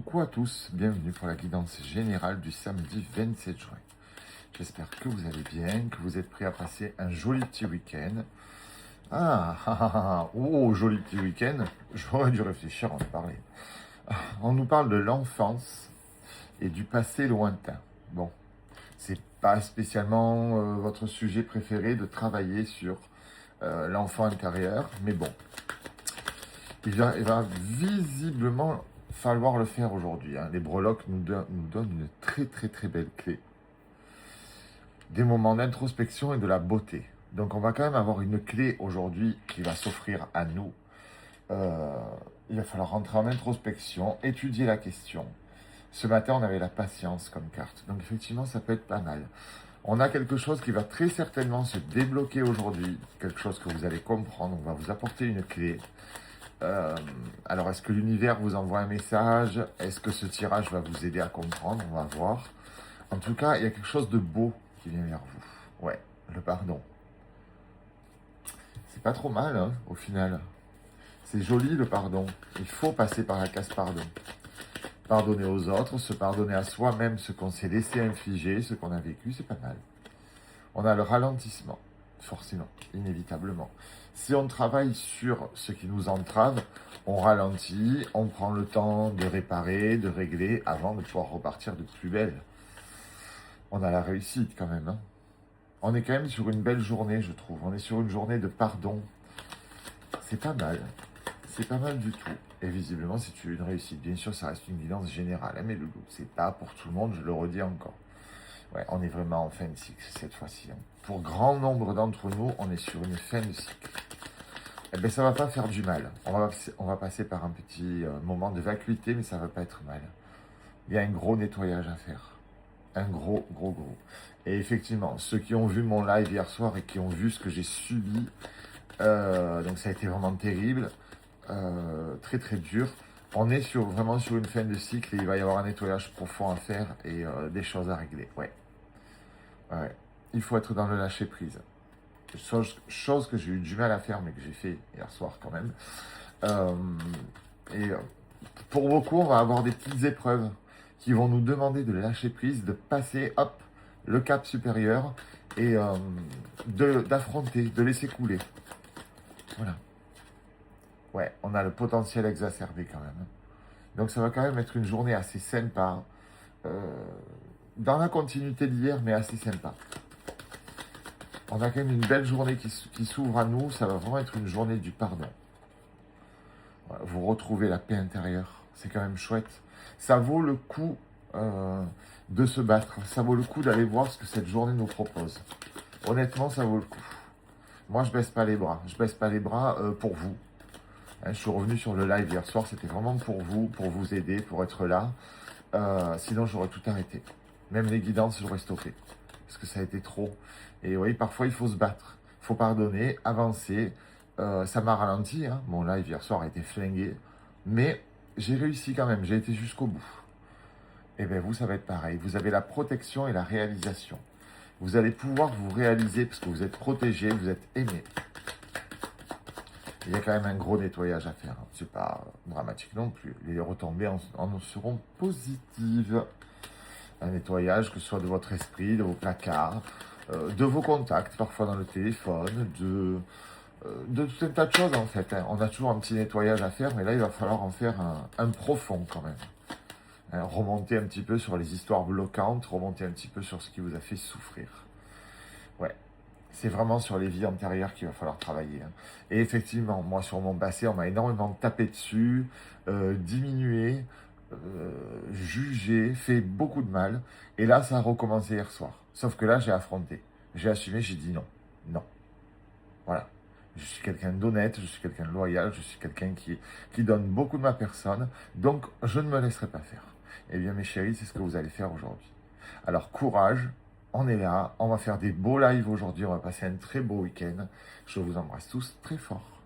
Coucou à tous, bienvenue pour la guidance générale du samedi 27 juin. J'espère que vous allez bien, que vous êtes prêts à passer un joli petit week-end. Oh, joli petit week-end, j'aurais dû réfléchir à en parler. On nous parle de l'enfance et du passé lointain. Bon, c'est pas spécialement votre sujet préféré de travailler sur l'enfant intérieur, mais bon, il va visiblement falloir le faire aujourd'hui. Les breloques nous donnent une très belle clé. Des moments d'introspection et de la beauté. Donc on va quand même avoir une clé aujourd'hui qui va s'offrir à nous. Il va falloir rentrer en introspection, étudier la question. Ce matin, on avait la patience comme carte. Donc effectivement, ça peut être pas mal. On a quelque chose qui va très certainement se débloquer aujourd'hui. Quelque chose que vous allez comprendre. On va vous apporter une clé. Alors, est-ce que l'univers vous envoie un message? Est-ce que ce tirage va vous aider à comprendre? On va voir. En tout cas, il y a quelque chose de beau qui vient vers vous. Ouais, le pardon. C'est pas trop mal, hein, au final. C'est joli, le pardon. Il faut passer par la case pardon. Pardonner aux autres, se pardonner à soi-même, ce qu'on s'est laissé infliger, ce qu'on a vécu, c'est pas mal. On a le ralentissement, forcément, inévitablement. Si on travaille sur ce qui nous entrave, on ralentit, on prend le temps de réparer, de régler, avant de pouvoir repartir de plus belle. On a la réussite quand même. On est quand même sur une belle journée, je trouve. On est sur une journée de pardon. C'est pas mal. C'est pas mal du tout. Et visiblement, c'est une réussite. Bien sûr, ça reste une guidance générale. Mais loulou, c'est pas pour tout le monde, je le redis encore. Ouais, on est vraiment en fin de cycle cette fois-ci. Pour grand nombre d'entre nous, on est sur une fin de cycle. Eh bien, ça va pas faire du mal. On va passer par un petit moment de vacuité, mais ça va pas être mal. Il y a un gros nettoyage à faire. Un gros. Et effectivement, ceux qui ont vu mon live hier soir et qui ont vu ce que j'ai subi, donc ça a été vraiment terrible, très dur. On est vraiment sur une fin de cycle et il va y avoir un nettoyage profond à faire et des choses à régler. Ouais. Il faut être dans le lâcher prise. Chose que j'ai eu du mal à faire, mais que j'ai fait hier soir quand même. Pour beaucoup, on va avoir des petites épreuves qui vont nous demander de lâcher prise, de passer, hop, le cap supérieur et d'affronter, de laisser couler. Voilà. Ouais, on a le potentiel exacerbé quand même. Donc ça va quand même être une journée assez sympa. Dans la continuité d'hier, mais assez sympa. On a quand même une belle journée qui s'ouvre à nous. Ça va vraiment être une journée du pardon. Vous retrouvez la paix intérieure. C'est quand même chouette. Ça vaut le coup de se battre. Ça vaut le coup d'aller voir ce que cette journée nous propose. Honnêtement, ça vaut le coup. Moi, je baisse pas les bras. Je baisse pas les bras pour vous. Je suis revenu sur le live hier soir. C'était vraiment pour vous aider, pour être là. Sinon, j'aurais tout arrêté. Même les guidances, j'aurais stoppé. Parce que ça a été trop. Et oui, parfois, il faut se battre. Il faut pardonner, avancer. Ça m'a ralenti. Mon live hier soir a été flingué. Mais j'ai réussi quand même. J'ai été jusqu'au bout. Et bien, vous, ça va être pareil. Vous avez la protection et la réalisation. Vous allez pouvoir vous réaliser parce que vous êtes protégé, vous êtes aimé. Il y a quand même un gros nettoyage à faire. C'est pas dramatique non plus. Les retombées en seront positives. Un nettoyage, que ce soit de votre esprit, de vos placards, de vos contacts, parfois dans le téléphone, de tout un tas de choses en fait. On a toujours un petit nettoyage à faire, mais là, il va falloir en faire un profond quand même. Remonter un petit peu sur les histoires bloquantes, remonter un petit peu sur ce qui vous a fait souffrir. Ouais, c'est vraiment sur les vies antérieures qu'il va falloir travailler. Et effectivement, moi, sur mon passé, on m'a énormément tapé dessus, diminué, jugé, fait beaucoup de mal. Et là, ça a recommencé hier soir. Sauf que là, j'ai affronté. J'ai assumé, j'ai dit non. Non. Voilà. Je suis quelqu'un d'honnête, je suis quelqu'un de loyal, je suis quelqu'un qui donne beaucoup de ma personne. Donc, je ne me laisserai pas faire. Eh bien, mes chéris, c'est ce que vous allez faire aujourd'hui. Alors, courage, on est là, on va faire des beaux lives aujourd'hui, on va passer un très beau week-end. Je vous embrasse tous très fort.